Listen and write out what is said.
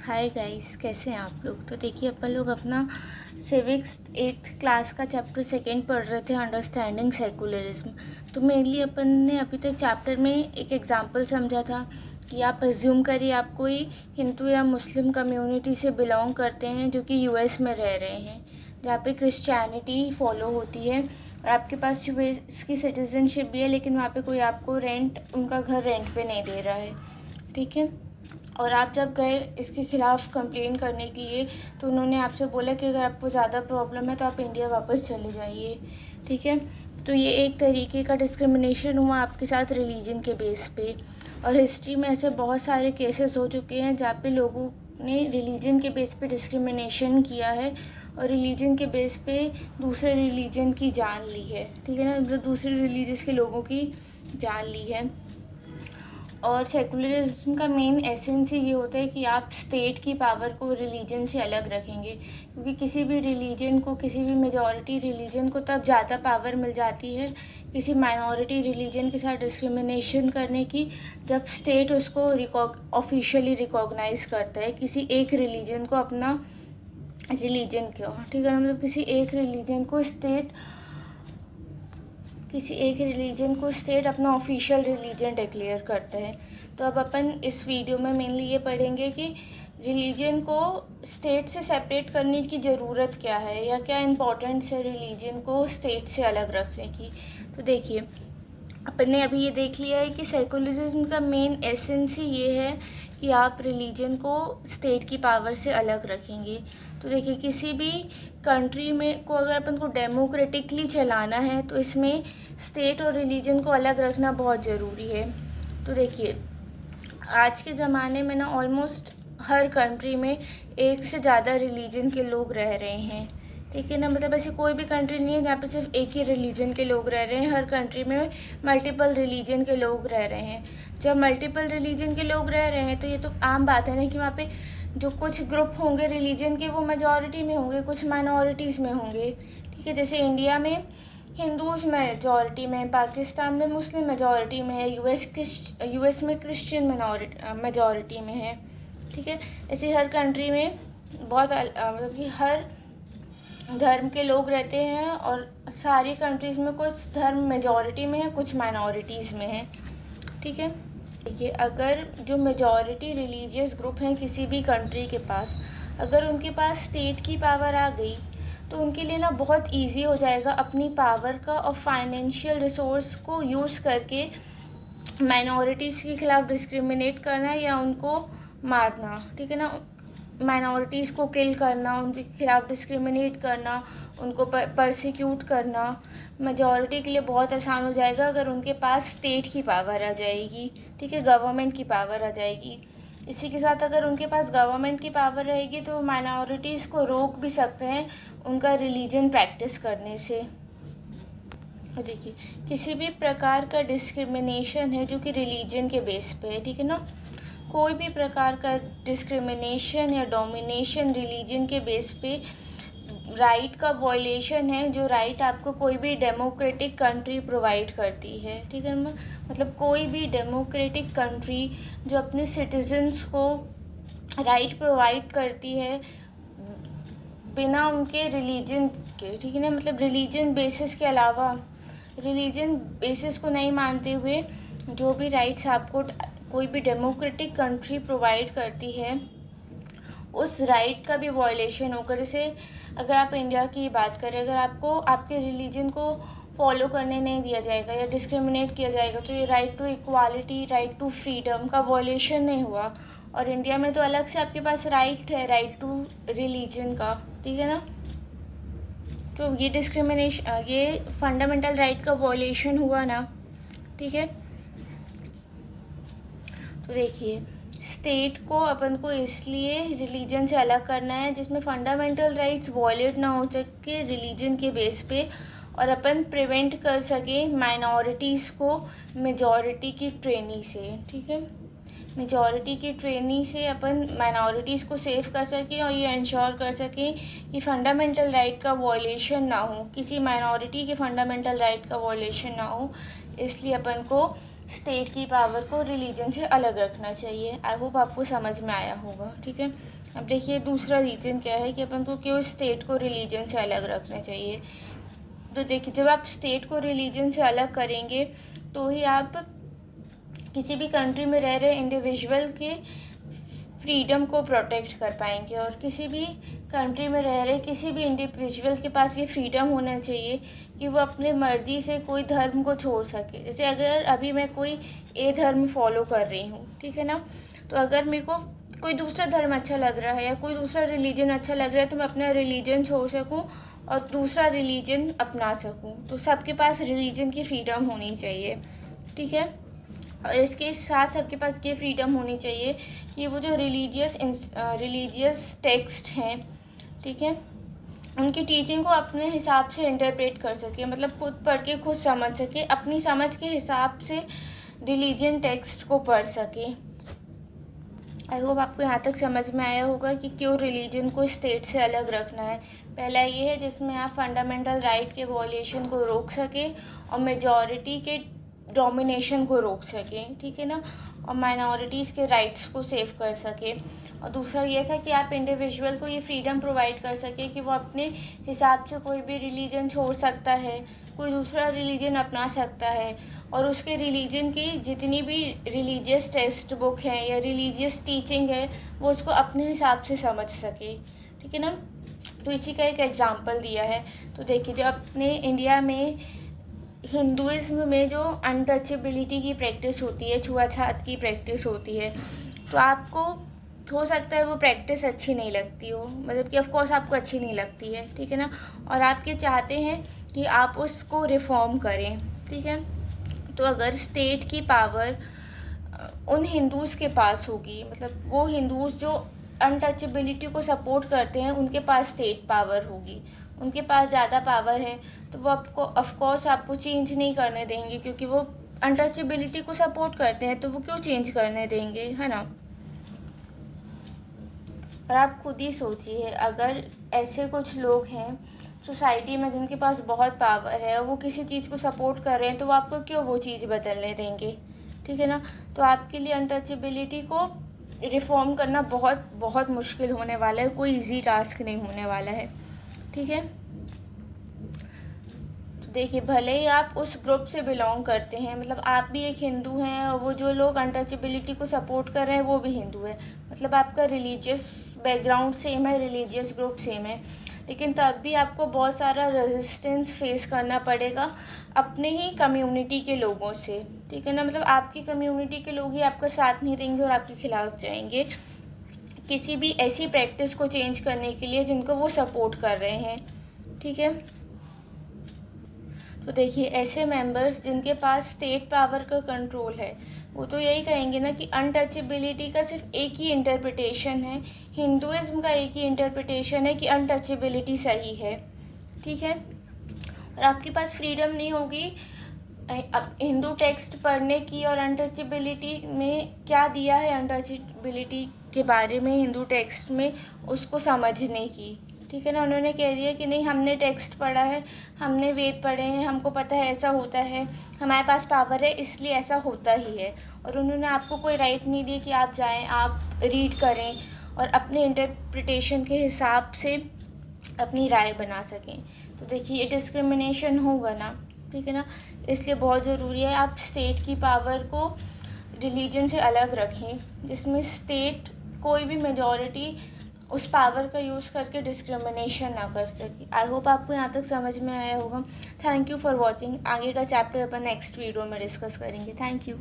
Hi guys, कैसे हैं आप लोग। तो देखिए, अपन लोग अपना सिविक्स 8th क्लास का चैप्टर सेकेंड पढ़ रहे थे, अंडरस्टैंडिंग सेकुलरिज्म। तो मेनली अपन ने अभी तक चैप्टर में एक एग्जांपल समझा था कि आप अज्यूम करिए आप कोई हिंदू या मुस्लिम कम्युनिटी से बिलोंग करते हैं जो कि यूएस में रह रहे हैं, जहाँ पे क्रिश्चियनिटी फॉलो होती है और आपके पास यूएस की सिटीजनशिप भी है, लेकिन वहाँ पे कोई आपको उनका घर रेंट पे नहीं दे रहा है। ठीक है। और आप जब गए इसके ख़िलाफ़ कंप्लेन करने के लिए, तो उन्होंने आपसे बोला कि अगर आपको ज़्यादा प्रॉब्लम है तो आप इंडिया वापस चले जाइए। ठीक है। तो ये एक तरीके का डिस्क्रिमिनेशन हुआ आपके साथ रिलीजन के बेस पे। और हिस्ट्री में ऐसे बहुत सारे केसेस हो चुके हैं जहाँ पे लोगों ने रिलीजन के बेस पे डिस्क्रिमिनेशन किया है और रिलीजन के बेस पे दूसरे रिलीजन की जान ली है। ठीक है ना, मतलब दूसरे रिलीजियस के लोगों की जान ली है। और सेकुलरिज्म का मेन एसेंस ही ये होता है कि आप स्टेट की पावर को रिलीजन से अलग रखेंगे, क्योंकि किसी भी रिलीजन को, किसी भी मेजॉरिटी रिलीजन को तब ज़्यादा पावर मिल जाती है किसी माइनॉरिटी रिलीजन के साथ डिस्क्रिमिनेशन करने की, जब स्टेट उसको ऑफिशियली रिकॉग्नाइज करता है किसी एक रिलीजन को अपना रिलीजन को। ठीक है, मतलब किसी एक रिलीजन को स्टेट अपना ऑफिशियल रिलीजन डिक्लेयर करता है। तो अब अपन इस वीडियो में मेनली ये पढ़ेंगे कि रिलीजन को स्टेट से सेपरेट करने की ज़रूरत क्या है, या क्या इम्पोर्टेंस है रिलीजन को स्टेट से अलग रखने की। तो देखिए, अपन ने अभी ये देख लिया है कि सेकुलरिज्म का मेन एसेंस ही ये है कि आप रिलीजन को स्टेट की पावर से अलग रखेंगे। तो देखिए, किसी भी कंट्री में को अगर अपन को डेमोक्रेटिकली चलाना है तो इसमें स्टेट और रिलीजन को अलग रखना बहुत ज़रूरी है। तो देखिए, आज के ज़माने में ना ऑलमोस्ट हर कंट्री में एक से ज़्यादा रिलीजन के लोग रह रहे हैं। ठीक है ना, मतलब ऐसी कोई भी कंट्री नहीं है जहाँ पे सिर्फ एक ही रिलीजन के लोग रह रहे हैं। हर कंट्री में मल्टीपल रिलीजन के लोग रह रहे हैं। जब मल्टीपल रिलीजन के लोग रह रहे हैं तो ये तो आम बात है ना कि वहाँ पे जो कुछ ग्रुप होंगे रिलीजन के वो मेजॉरिटी में होंगे, कुछ माइनॉरिटीज़ में होंगे। ठीक है, जैसे इंडिया में हिंदूज़ मेजॉरिटी में, पाकिस्तान में मुस्लिम मेजॉरिटी में है, यूएस में क्रिश्चियन मेजॉरिटी में है। ठीक है, ऐसे हर कंट्री में बहुत मतलब कि हर धर्म के लोग रहते हैं और सारी कंट्रीज़ में कुछ धर्म मेजॉरिटी में है, कुछ माइनॉरिटीज़ में है। ठीक है। देखिए, अगर जो मेजॉरिटी रिलीजियस ग्रुप हैं किसी भी कंट्री के पास, अगर उनके पास स्टेट की पावर आ गई तो उनके लिए ना बहुत इजी हो जाएगा अपनी पावर का और फाइनेंशियल रिसोर्स को यूज़ करके माइनॉरिटीज़ के ख़िलाफ़ डिस्क्रिमिनेट करना या उनको मारना। ठीक है ना, माइनॉरिटीज़ को किल करना, उनके खिलाफ़ डिस्क्रिमिनेट करना, उनको परसिक्यूट करना मेजॉरिटी के लिए बहुत आसान हो जाएगा अगर उनके पास स्टेट की पावर आ जाएगी। ठीक है, गवर्नमेंट की पावर आ जाएगी। इसी के साथ अगर उनके पास गवर्नमेंट की पावर रहेगी तो माइनॉरिटीज़ को रोक भी सकते हैं उनका रिलीजन प्रैक्टिस करने से। और देखिए, किसी भी प्रकार का डिस्क्रिमिनेशन है जो कि रिलीजन के बेस पे है, ठीक है ना, कोई भी प्रकार का डिस्क्रिमिनेशन या डोमिनेशन रिलीजन के बेस पे राइट का वॉयलेशन है, जो राइट आपको कोई भी डेमोक्रेटिक कंट्री प्रोवाइड करती है। ठीक है, मतलब कोई भी डेमोक्रेटिक कंट्री जो अपने सिटीजन्स को राइट प्रोवाइड करती है बिना उनके रिलीजन के। ठीक है ना, मतलब रिलीजन बेसिस के अलावा, रिलीजन बेसिस को नहीं मानते हुए जो भी राइट्स आपको कोई भी डेमोक्रेटिक कंट्री प्रोवाइड करती है उस राइट का भी वॉयलेशन होगा। जैसे अगर आप इंडिया की बात करें, अगर आपको आपके रिलीजन को फॉलो करने नहीं दिया जाएगा या डिस्क्रिमिनेट किया जाएगा तो ये right to equality, right to freedom का वॉयलेशन नहीं हुआ। और इंडिया में तो अलग से आपके पास राइट है, राइट टू रिलीजन का। ठीक है ना, तो ये डिस्क्रिमिनेशन, ये फंडामेंटल राइट का वॉयलेशन हुआ ना। ठीक है, तो देखिए, स्टेट को अपन को इसलिए रिलीजन से अलग करना है जिसमें फंडामेंटल राइट्स वॉयलेट ना हो सके रिलीजन के बेस पे, और अपन प्रिवेंट कर सके माइनॉरिटीज़ को मेजॉरिटी की ट्रेनी से। ठीक है, मेजॉरिटी की ट्रेनी से अपन माइनॉरिटीज़ को सेव कर सकें और ये इंश्योर कर सकें कि फंडामेंटल राइट का वॉयलेशन ना हो, किसी माइनॉरिटी के फंडामेंटल राइट का वॉयलेशन ना हो। इसलिए अपन को स्टेट की पावर को रिलीजन से अलग रखना चाहिए। आई होप आपको समझ में आया होगा। ठीक है, अब देखिए दूसरा रीज़न क्या है कि अपन को क्यों स्टेट को रिलीजन से अलग रखना चाहिए। तो देखिए, जब आप स्टेट को रिलीजन से अलग करेंगे तो ही आप किसी भी कंट्री में रह रहे इंडिविजुअल के फ्रीडम को प्रोटेक्ट कर पाएंगे। और किसी भी कंट्री में रह रहे किसी भी इंडिविजुअल के पास ये फ्रीडम होना चाहिए कि वो अपने मर्ज़ी से कोई धर्म को छोड़ सके। जैसे अगर अभी मैं कोई ए धर्म फॉलो कर रही हूँ, ठीक है ना, तो अगर मेरे को कोई दूसरा धर्म अच्छा लग रहा है या कोई दूसरा रिलीजन अच्छा लग रहा है तो मैं अपना रिलीजन छोड़ सकूँ और दूसरा रिलीजन अपना सकूँ। तो सबके पास रिलीजन की फ्रीडम होनी चाहिए। ठीक है, और इसके साथ आपके पास ये फ्रीडम होनी चाहिए कि वो जो रिलीजियस टेक्स्ट हैं, ठीक है, उनकी टीचिंग को अपने हिसाब से इंटरप्रेट कर सके, मतलब खुद पढ़ के खुद समझ सके, अपनी समझ के हिसाब से रिलीजियन टेक्स्ट को पढ़ सके। आई होप आपको यहाँ तक समझ में आया होगा कि क्यों रिलीजन को स्टेट से अलग रखना है। पहला ये है जिसमें आप फंडामेंटल राइट के वॉल्यूशन को रोक सकें और मेजॉरिटी के डोमिनेशन को रोक सकें, ठीक है ना, और माइनॉरिटीज़ के राइट्स को सेव कर सकें। और दूसरा ये था कि आप इंडिविजुअल को ये फ्रीडम प्रोवाइड कर सकें कि वो अपने हिसाब से कोई भी रिलीजन छोड़ सकता है, कोई दूसरा रिलीजन अपना सकता है, और उसके रिलीजन की जितनी भी रिलीजियस टेक्स्ट बुक है या रिलीजियस टीचिंग है वो उसको अपने हिसाब से समझ सके। ठीक है ना, तो इसी का एक एग्जांपल दिया है। तो देखिए, जो अपने इंडिया में हिंदुइज्म में जो अनटचेबिलिटी की प्रैक्टिस होती है, छुआछूत की प्रैक्टिस होती है, तो आपको हो सकता है वो प्रैक्टिस अच्छी नहीं लगती हो, मतलब कि ऑफकोर्स आपको अच्छी नहीं लगती है, ठीक है ना, और आप ये चाहते हैं कि आप उसको रिफॉर्म करें। ठीक है, तो अगर स्टेट की पावर उन हिंदूज़ के पास होगी, मतलब वो हिंदूज़ जो अनटचेबिलिटी को सपोर्ट करते हैं उनके पास स्टेट पावर होगी, उनके पास ज़्यादा पावर है, तो वो आपको ऑफकोर्स आपको चेंज नहीं करने देंगे, क्योंकि वो अनटचेबिलिटी को सपोर्ट करते हैं, तो वो क्यों चेंज करने देंगे, है ना। और आप खुद ही सोचिए, अगर ऐसे कुछ लोग हैं सोसाइटी में जिनके पास बहुत पावर है और वो किसी चीज़ को सपोर्ट कर रहे हैं, तो वो आपको क्यों वो चीज़ बदलने देंगे। ठीक है ना, तो आपके लिए अनटचेबिलिटी को रिफॉर्म करना बहुत बहुत मुश्किल होने वाला है, कोई इजी टास्क नहीं होने वाला है। ठीक है, तो देखिए, भले ही आप उस ग्रुप से बिलोंग करते हैं, मतलब आप भी एक हिंदू हैं और वो जो लोग अनटचेबिलिटी को सपोर्ट कर रहे हैं वो भी हिंदू है, मतलब आपका रिलीजियस बैकग्राउंड सेम है, रिलीजियस ग्रुप सेम है, लेकिन तब भी आपको बहुत सारा रेजिस्टेंस फेस करना पड़ेगा अपने ही कम्युनिटी के लोगों से। ठीक है ना, मतलब आपकी कम्युनिटी के लोग ही आपका साथ नहीं देंगे और आपके खिलाफ जाएंगे किसी भी ऐसी प्रैक्टिस को चेंज करने के लिए जिनको वो सपोर्ट कर रहे हैं। ठीक है, तो देखिए, ऐसे मेंबर्स जिनके पास स्टेट पावर का कंट्रोल है वो तो यही कहेंगे ना कि अनटचेबिलिटी का सिर्फ एक ही इंटरप्रिटेशन है, हिंदुइज्म का एक ही इंटरप्रिटेशन है कि अनटचेबिलिटी सही है। ठीक है, और आपके पास फ्रीडम नहीं होगी अब हिंदू टेक्स्ट पढ़ने की और अनटचेबिलिटी में क्या दिया है अनटचेबिलिटी के बारे में हिंदू टेक्स्ट में उसको समझने की। ठीक है ना, उन्होंने कह दिया कि नहीं, हमने टेक्स्ट पढ़ा है, हमने वेद पढ़े हैं, हमको पता है ऐसा होता है, हमारे पास पावर है इसलिए ऐसा होता ही है, और उन्होंने आपको कोई राइट नहीं दिया कि आप जाएं, आप रीड करें और अपने इंटरप्रिटेशन के हिसाब से अपनी राय बना सकें। तो देखिए, ये डिस्क्रिमिनेशन होगा ना। ठीक है ना, इसलिए बहुत ज़रूरी है आप स्टेट की पावर को रिलीजन से अलग रखें, जिसमें स्टेट कोई भी मेजॉरिटी उस पावर का यूज़ करके डिस्क्रिमिनेशन ना कर सके। आई होप आपको यहाँ तक समझ में आया होगा। Thank you for watching. आगे का चैप्टर अपन नेक्स्ट वीडियो में डिस्कस करेंगे। Thank you.